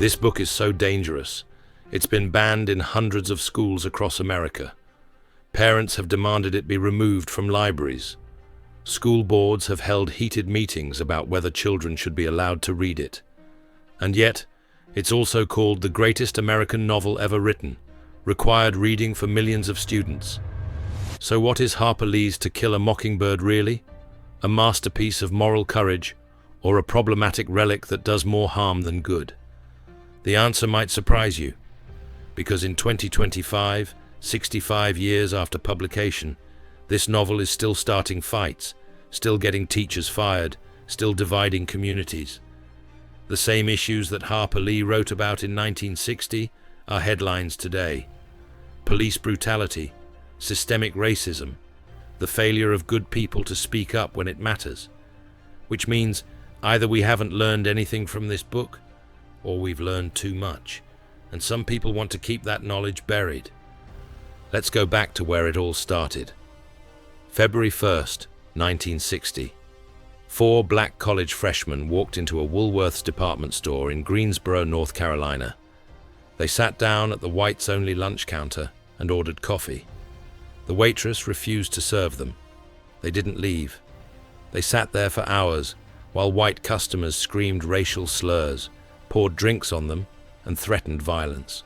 This book is so dangerous. It's been banned in hundreds of schools across America. Parents have demanded it be removed from libraries. School boards have held heated meetings about whether children should be allowed to read it. And yet, it's also called the greatest American novel ever written, required reading for millions of students. So what is Harper Lee's To Kill a Mockingbird really? A masterpiece of moral courage, or a problematic relic that does more harm than good? The answer might surprise you, because in 2025, 65 years after publication, this novel is still starting fights, still getting teachers fired, still dividing communities. The same issues that Harper Lee wrote about in 1960 are headlines today. Police brutality, systemic racism, the failure of good people to speak up when it matters. Which means either we haven't learned anything from this book, or we've learned too much, and some people want to keep that knowledge buried. Let's go back to where it all started. February 1st, 1960. 4 black college freshmen walked into a Woolworth's department store in Greensboro, North Carolina. They sat down at the whites-only lunch counter and ordered coffee. The waitress refused to serve them. They didn't leave. They sat there for hours while white customers screamed racial slurs, poured drinks on them, and threatened violence.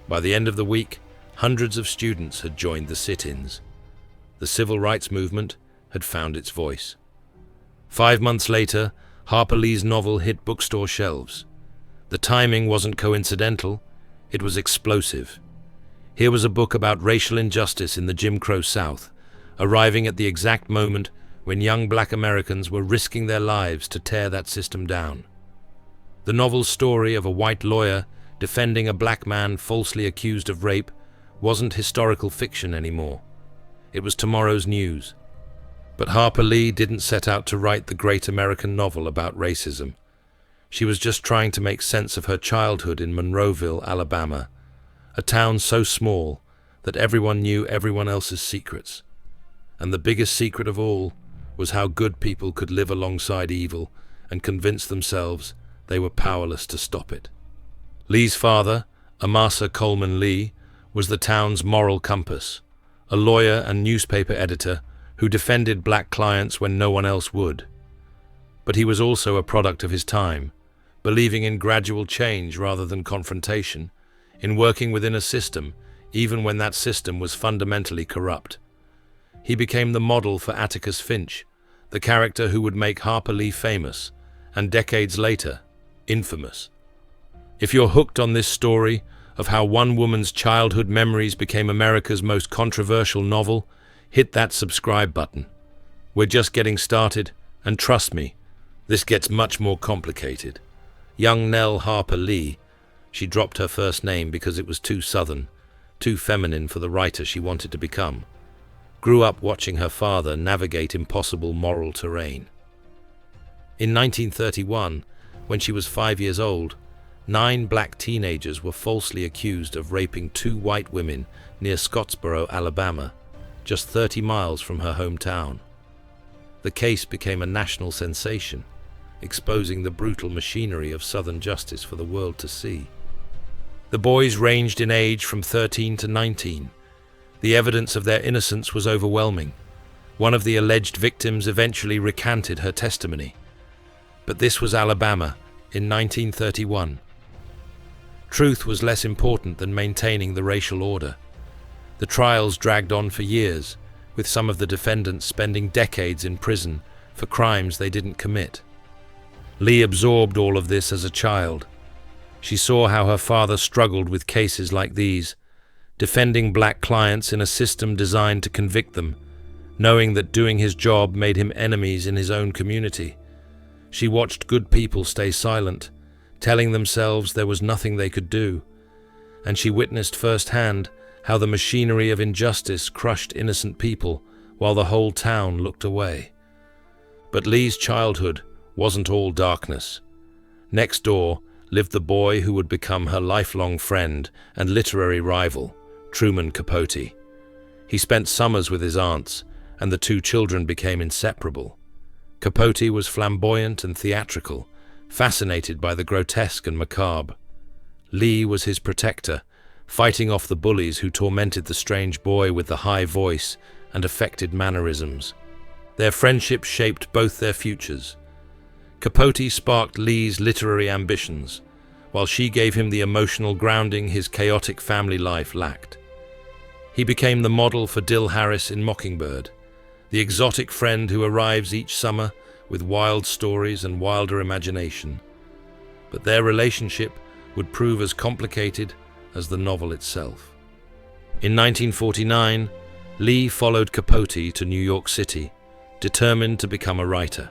By the end of the week, hundreds of students had joined the sit-ins. The civil rights movement had found its voice. 5 months later, Harper Lee's novel hit bookstore shelves. The timing wasn't coincidental, it was explosive. Here was a book about racial injustice in the Jim Crow South, arriving at the exact moment when young black Americans were risking their lives to tear that system down. The novel's story of a white lawyer defending a black man falsely accused of rape wasn't historical fiction anymore. It was tomorrow's news. But Harper Lee didn't set out to write the great American novel about racism. She was just trying to make sense of her childhood in Monroeville, Alabama, a town so small that everyone knew everyone else's secrets. And the biggest secret of all was how good people could live alongside evil and convince themselves they were powerless to stop it. Lee's father, Amasa Coleman Lee, was the town's moral compass, a lawyer and newspaper editor who defended black clients when no one else would. But he was also a product of his time, believing in gradual change rather than confrontation, in working within a system, even when that system was fundamentally corrupt. He became the model for Atticus Finch, the character who would make Harper Lee famous, and decades later, infamous. If you're hooked on this story of how one woman's childhood memories became America's most controversial novel, hit that subscribe button. We're just getting started, and trust me, this gets much more complicated. Young Nell Harper Lee, she dropped her first name because it was too southern, too feminine for the writer she wanted to become, grew up watching her father navigate impossible moral terrain. In 1931, when she was 5 years old, 9 black teenagers were falsely accused of raping 2 white women near Scottsboro, Alabama, just 30 miles from her hometown. The case became a national sensation, exposing the brutal machinery of Southern justice for the world to see. The boys ranged in age from 13 to 19. The evidence of their innocence was overwhelming. One of the alleged victims eventually recanted her testimony. But this was Alabama in 1931. Truth was less important than maintaining the racial order. The trials dragged on for years, with some of the defendants spending decades in prison for crimes they didn't commit. Lee absorbed all of this as a child. She saw how her father struggled with cases like these, defending black clients in a system designed to convict them, knowing that doing his job made him enemies in his own community. She watched good people stay silent, telling themselves there was nothing they could do, and she witnessed firsthand how the machinery of injustice crushed innocent people while the whole town looked away. But Lee's childhood wasn't all darkness. Next door lived the boy who would become her lifelong friend and literary rival, Truman Capote. He spent summers with his aunts, and the 2 children became inseparable. Capote was flamboyant and theatrical, fascinated by the grotesque and macabre. Lee was his protector, fighting off the bullies who tormented the strange boy with the high voice and affected mannerisms. Their friendship shaped both their futures. Capote sparked Lee's literary ambitions, while she gave him the emotional grounding his chaotic family life lacked. He became the model for Dill Harris in Mockingbird, the exotic friend who arrives each summer with wild stories and wilder imagination. But their relationship would prove as complicated as the novel itself. In 1949, Lee followed Capote to New York City, determined to become a writer.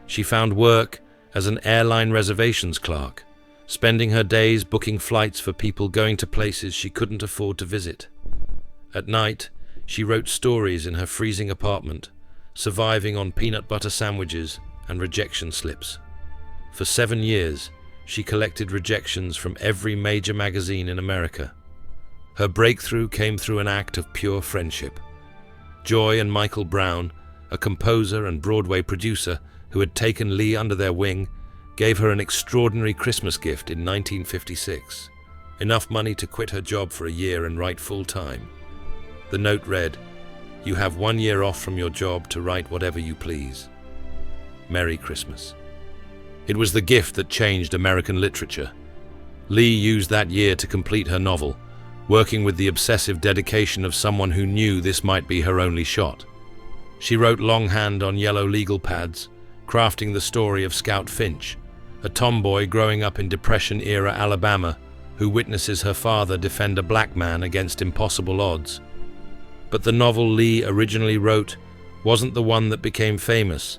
She found work as an airline reservations clerk, spending her days booking flights for people going to places she couldn't afford to visit. At night, she wrote stories in her freezing apartment, surviving on peanut butter sandwiches and rejection slips. For 7 years, she collected rejections from every major magazine in America. Her breakthrough came through an act of pure friendship. Joy and Michael Brown, a composer and Broadway producer who had taken Lee under their wing, gave her an extraordinary Christmas gift in 1956, enough money to quit her job for a year and write full-time. The note read, "You have 1 year off from your job to write whatever you please. Merry Christmas." It was the gift that changed American literature. Lee used that year to complete her novel, working with the obsessive dedication of someone who knew this might be her only shot. She wrote longhand on yellow legal pads, crafting the story of Scout Finch, a tomboy growing up in Depression-era Alabama who witnesses her father defend a black man against impossible odds. But the novel Lee originally wrote wasn't the one that became famous.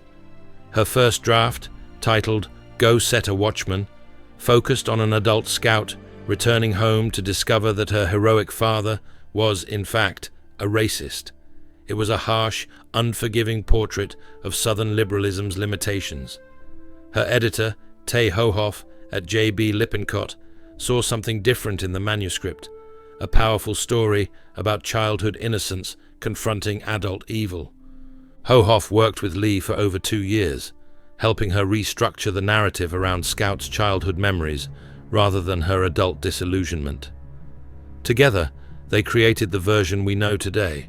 Her first draft, titled Go Set a Watchman, focused on an adult scout returning home to discover that her heroic father was, in fact, a racist. It was a harsh, unforgiving portrait of Southern liberalism's limitations. Her editor, Tay Hohoff at J.B. Lippincott, saw something different in the manuscript, a powerful story about childhood innocence confronting adult evil. Hohoff worked with Lee for over 2 years, helping her restructure the narrative around Scout's childhood memories rather than her adult disillusionment. Together, they created the version we know today,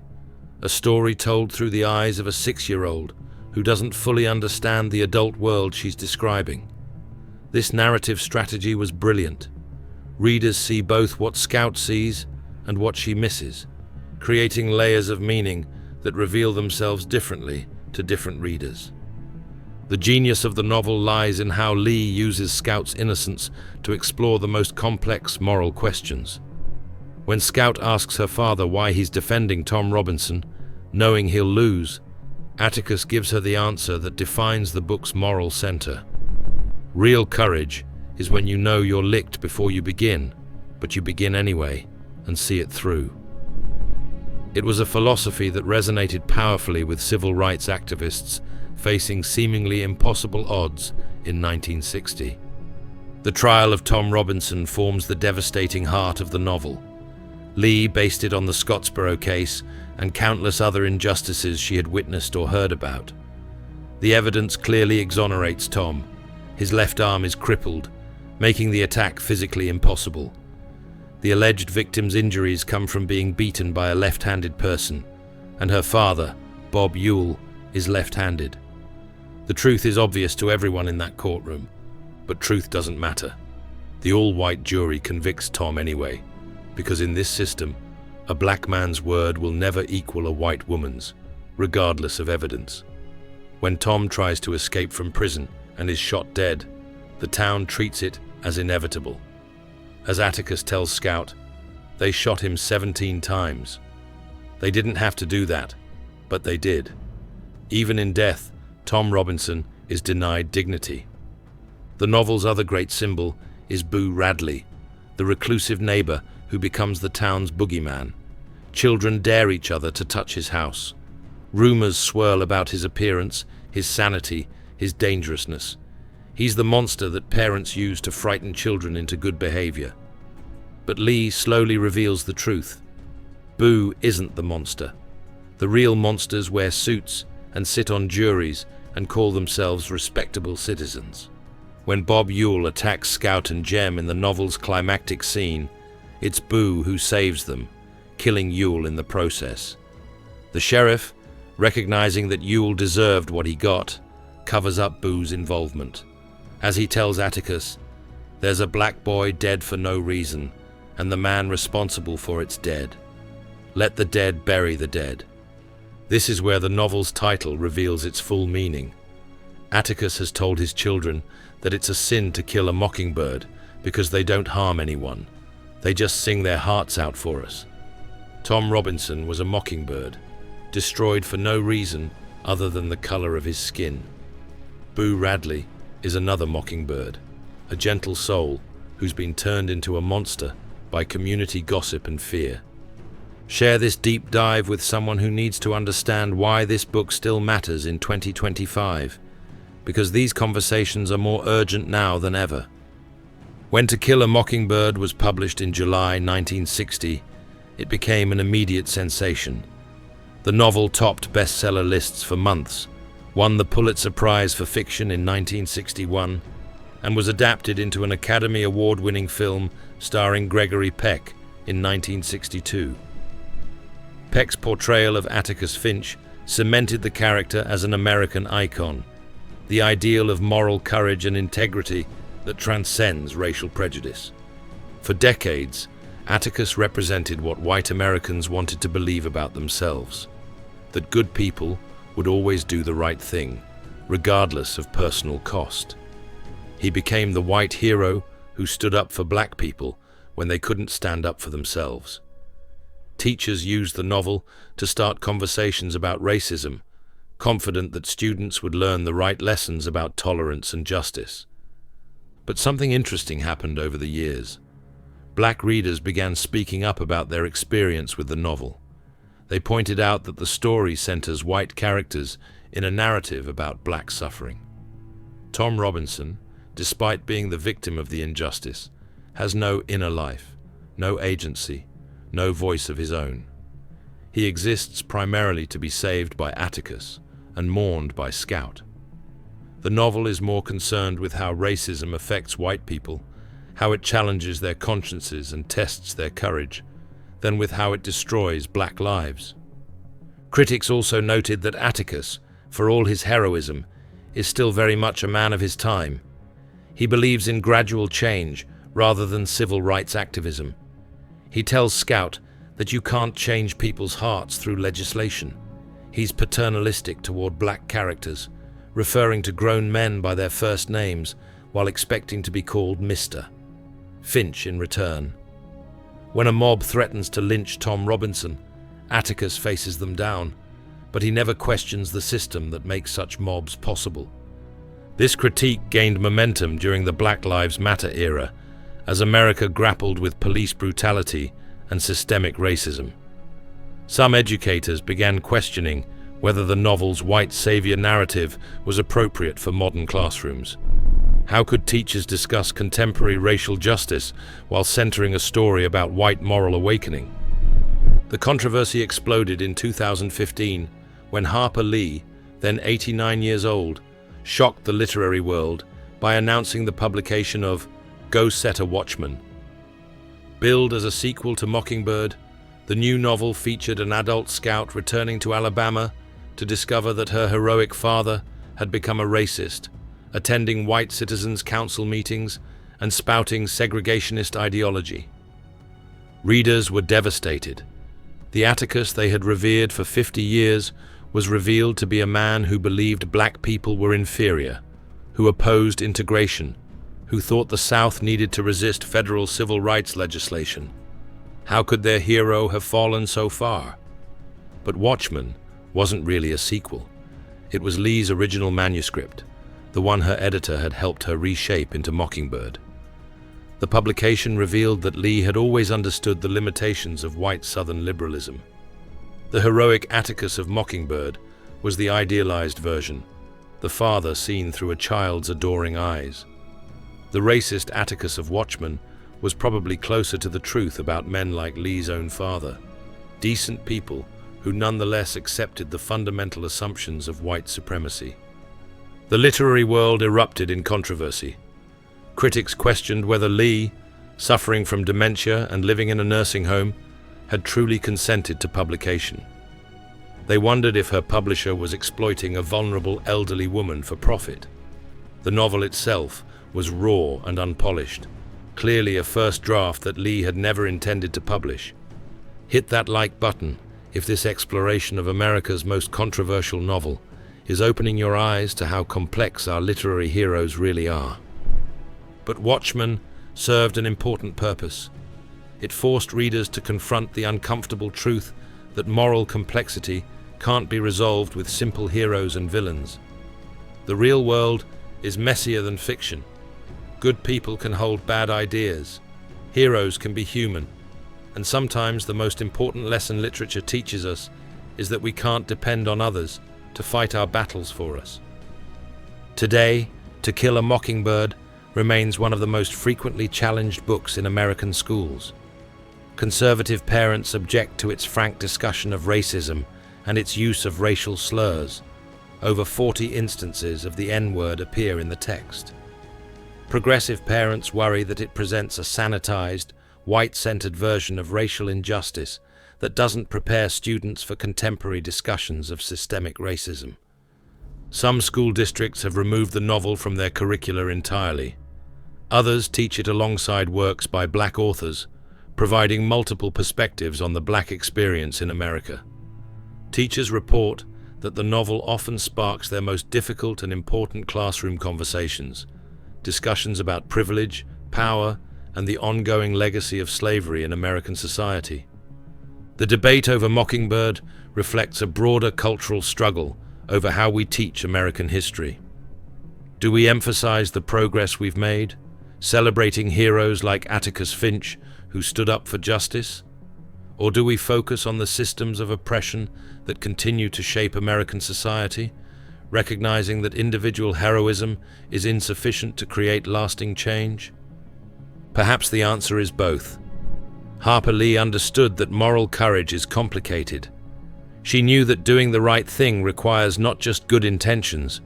a story told through the eyes of a 6-year-old who doesn't fully understand the adult world she's describing. This narrative strategy was brilliant. Readers see both what Scout sees and what she misses, creating layers of meaning that reveal themselves differently to different readers. The genius of the novel lies in how Lee uses Scout's innocence to explore the most complex moral questions. When Scout asks her father why he's defending Tom Robinson, knowing he'll lose, Atticus gives her the answer that defines the book's moral center. Real courage is when you know you're licked before you begin, but you begin anyway and see it through. It was a philosophy that resonated powerfully with civil rights activists facing seemingly impossible odds in 1960. The trial of Tom Robinson forms the devastating heart of the novel. Lee based it on the Scottsboro case and countless other injustices she had witnessed or heard about. The evidence clearly exonerates Tom. His left arm is crippled, making the attack physically impossible. The alleged victim's injuries come from being beaten by a left-handed person, and her father, Bob Ewell, is left-handed. The truth is obvious to everyone in that courtroom, but truth doesn't matter. The all-white jury convicts Tom anyway, because in this system, a black man's word will never equal a white woman's, regardless of evidence. When Tom tries to escape from prison and is shot dead, the town treats it as inevitable. As Atticus tells Scout, they shot him 17 times. They didn't have to do that, but they did. Even in death, Tom Robinson is denied dignity. The novel's other great symbol is Boo Radley, the reclusive neighbor who becomes the town's boogeyman. Children dare each other to touch his house. Rumors swirl about his appearance, his sanity, his dangerousness. He's the monster that parents use to frighten children into good behavior. But Lee slowly reveals the truth. Boo isn't the monster. The real monsters wear suits and sit on juries and call themselves respectable citizens. When Bob Ewell attacks Scout and Jem in the novel's climactic scene, it's Boo who saves them, killing Ewell in the process. The sheriff, recognizing that Ewell deserved what he got, covers up Boo's involvement. As he tells Atticus, "There's a black boy dead for no reason, and the man responsible for it's dead. Let the dead bury the dead." This is where the novel's title reveals its full meaning. Atticus has told his children that it's a sin to kill a mockingbird because they don't harm anyone. They just sing their hearts out for us. Tom Robinson was a mockingbird, destroyed for no reason other than the color of his skin. Boo Radley is another mockingbird, a gentle soul who's been turned into a monster by community gossip and fear. Share this deep dive with someone who needs to understand why this book still matters in 2025, because these conversations are more urgent now than ever. When To Kill a Mockingbird was published in July 1960, it became an immediate sensation. The novel topped bestseller lists for months, won the Pulitzer Prize for Fiction in 1961, and was adapted into an Academy Award-winning film starring Gregory Peck in 1962. Peck's portrayal of Atticus Finch cemented the character as an American icon, the ideal of moral courage and integrity that transcends racial prejudice. For decades, Atticus represented what white Americans wanted to believe about themselves, that good people would always do the right thing, regardless of personal cost. He became the white hero who stood up for black people when they couldn't stand up for themselves. Teachers used the novel to start conversations about racism, confident that students would learn the right lessons about tolerance and justice. But something interesting happened over the years. Black readers began speaking up about their experience with the novel. They pointed out that the story centers white characters in a narrative about black suffering. Tom Robinson, despite being the victim of the injustice, has no inner life, no agency, no voice of his own. He exists primarily to be saved by Atticus and mourned by Scout. The novel is more concerned with how racism affects white people, how it challenges their consciences and tests their courage, than with how it destroys black lives. Critics also noted that Atticus, for all his heroism, is still very much a man of his time. He believes in gradual change rather than civil rights activism. He tells Scout that you can't change people's hearts through legislation. He's paternalistic toward black characters, referring to grown men by their first names while expecting to be called Mr. Finch in return. When a mob threatens to lynch Tom Robinson, Atticus faces them down, but he never questions the system that makes such mobs possible. This critique gained momentum during the Black Lives Matter era, as America grappled with police brutality and systemic racism. Some educators began questioning whether the novel's white savior narrative was appropriate for modern classrooms. How could teachers discuss contemporary racial justice while centering a story about white moral awakening? The controversy exploded in 2015 when Harper Lee, then 89 years old, shocked the literary world by announcing the publication of Go Set a Watchman. Billed as a sequel to Mockingbird, the new novel featured an adult scout returning to Alabama to discover that her heroic father had become a racist, attending white citizens' council meetings and spouting segregationist ideology. Readers were devastated. The Atticus they had revered for 50 years was revealed to be a man who believed black people were inferior, who opposed integration, who thought the South needed to resist federal civil rights legislation. How could their hero have fallen so far? But Watchmen wasn't really a sequel. It was Lee's original manuscript, the one her editor had helped her reshape into Mockingbird. The publication revealed that Lee had always understood the limitations of white Southern liberalism. The heroic Atticus of Mockingbird was the idealized version, the father seen through a child's adoring eyes. The racist Atticus of Watchmen was probably closer to the truth about men like Lee's own father, decent people who nonetheless accepted the fundamental assumptions of white supremacy. The literary world erupted in controversy. Critics questioned whether Lee, suffering from dementia and living in a nursing home, had truly consented to publication. They wondered if her publisher was exploiting a vulnerable elderly woman for profit. The novel itself was raw and unpolished, clearly a first draft that Lee had never intended to publish. Hit that like button if this exploration of America's most controversial novel is opening your eyes to how complex our literary heroes really are. But Watchmen served an important purpose. It forced readers to confront the uncomfortable truth that moral complexity can't be resolved with simple heroes and villains. The real world is messier than fiction. Good people can hold bad ideas. Heroes can be human. And sometimes the most important lesson literature teaches us is that we can't depend on others to fight our battles for us. Today, To Kill a Mockingbird remains one of the most frequently challenged books in American schools. Conservative parents object to its frank discussion of racism and its use of racial slurs. Over 40 instances of the N-word appear in the text. Progressive parents worry that it presents a sanitized, white-centered version of racial injustice that doesn't prepare students for contemporary discussions of systemic racism. Some school districts have removed the novel from their curricula entirely. Others teach it alongside works by Black authors, providing multiple perspectives on the Black experience in America. Teachers report that the novel often sparks their most difficult and important classroom conversations, discussions about privilege, power, and the ongoing legacy of slavery in American society. The debate over Mockingbird reflects a broader cultural struggle over how we teach American history. Do we emphasize the progress we've made, celebrating heroes like Atticus Finch who stood up for justice? Or do we focus on the systems of oppression that continue to shape American society, recognizing that individual heroism is insufficient to create lasting change? Perhaps the answer is both. Harper Lee understood that moral courage is complicated. She knew that doing the right thing requires not just good intentions,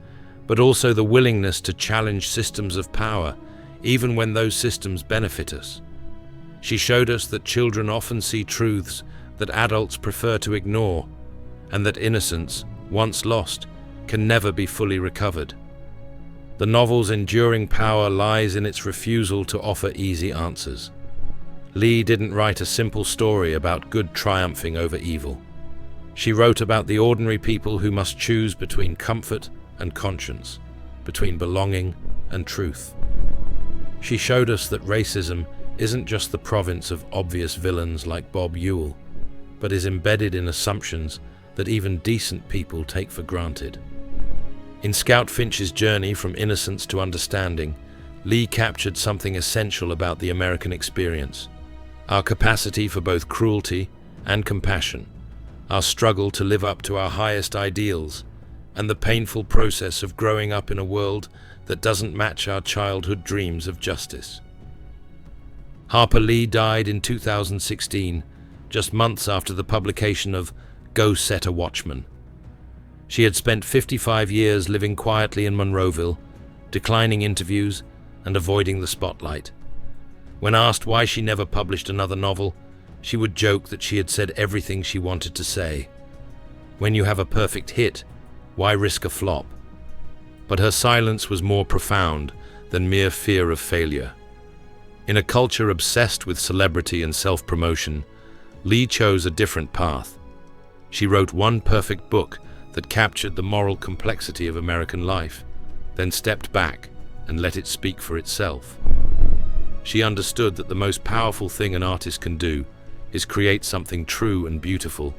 but also the willingness to challenge systems of power, even when those systems benefit us. She showed us that children often see truths that adults prefer to ignore, and that innocence, once lost, can never be fully recovered. The novel's enduring power lies in its refusal to offer easy answers. Lee didn't write a simple story about good triumphing over evil. She wrote about the ordinary people who must choose between comfort and conscience, between belonging and truth. She showed us that racism isn't just the province of obvious villains like Bob Ewell, but is embedded in assumptions that even decent people take for granted. In Scout Finch's journey from innocence to understanding, Lee captured something essential about the American experience: our capacity for both cruelty and compassion, our struggle to live up to our highest ideals, and the painful process of growing up in a world that doesn't match our childhood dreams of justice. Harper Lee died in 2016, just months after the publication of Go Set a Watchman. She had spent 55 years living quietly in Monroeville, declining interviews and avoiding the spotlight. When asked why she never published another novel, she would joke that she had said everything she wanted to say. When you have a perfect hit, why risk a flop? But her silence was more profound than mere fear of failure. In a culture obsessed with celebrity and self-promotion, Lee chose a different path. She wrote one perfect book that captured the moral complexity of American life, then stepped back and let it speak for itself. She understood that the most powerful thing an artist can do is create something true and beautiful,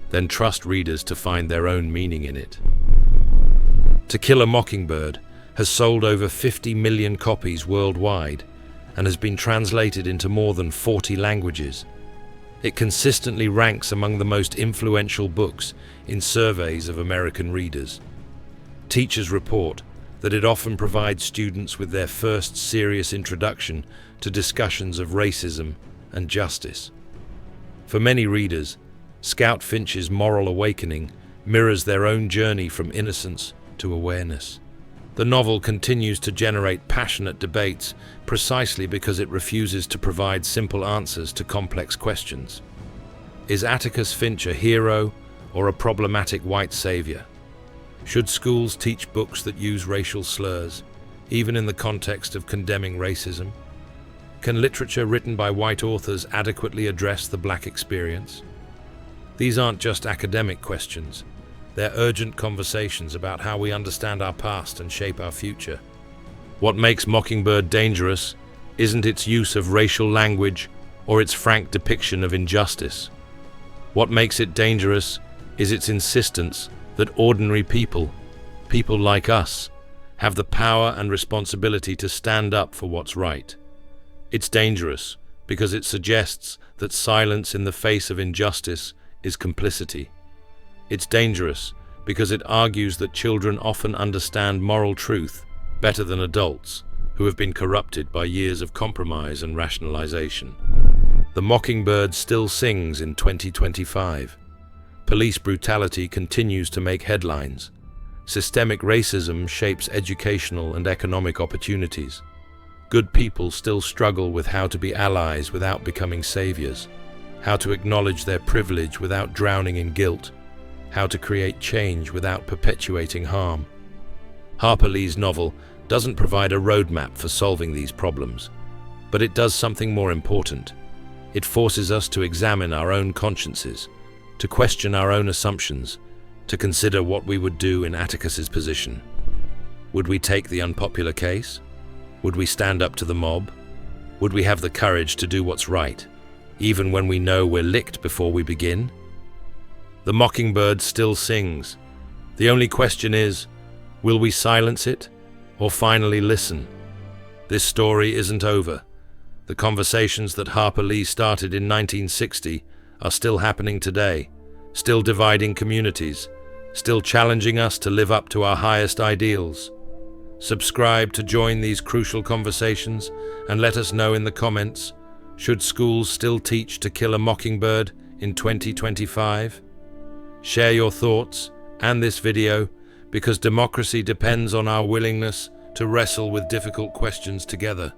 then trust readers to find their own meaning in it. To Kill a Mockingbird has sold over 50 million copies worldwide and has been translated into more than 40 languages. It consistently ranks among the most influential books in surveys of American readers. Teachers report that it often provides students with their first serious introduction to discussions of racism and justice. For many readers, Scout Finch's moral awakening mirrors their own journey from innocence to awareness. The novel continues to generate passionate debates precisely because it refuses to provide simple answers to complex questions. Is Atticus Finch a hero or a problematic white savior? Should schools teach books that use racial slurs, even in the context of condemning racism? Can literature written by white authors adequately address the black experience? These aren't just academic questions. They're urgent conversations about how we understand our past and shape our future. What makes Mockingbird dangerous isn't its use of racial language or its frank depiction of injustice. What makes it dangerous is its insistence that ordinary people like us, have the power and responsibility to stand up for what's right. It's dangerous because it suggests that silence in the face of injustice is complicity. It's dangerous because it argues that children often understand moral truth better than adults who have been corrupted by years of compromise and rationalization. The Mockingbird still sings in 2025. Police brutality continues to make headlines. Systemic racism shapes educational and economic opportunities. Good people still struggle with how to be allies without becoming saviors, how to acknowledge their privilege without drowning in guilt, how to create change without perpetuating harm. Harper Lee's novel doesn't provide a roadmap for solving these problems, but it does something more important. It forces us to examine our own consciences, to question our own assumptions, to consider what we would do in Atticus's position. Would we take the unpopular case? Would we stand up to the mob? Would we have the courage to do what's right, even when we know we're licked before we begin? The Mockingbird still sings. The only question is, will we silence it or finally listen? This story isn't over. The conversations that Harper Lee started in 1960 are still happening today, still dividing communities, still challenging us to live up to our highest ideals. Subscribe to join these crucial conversations and let us know in the comments, should schools still teach To Kill a Mockingbird in 2025? Share your thoughts and this video because democracy depends on our willingness to wrestle with difficult questions together.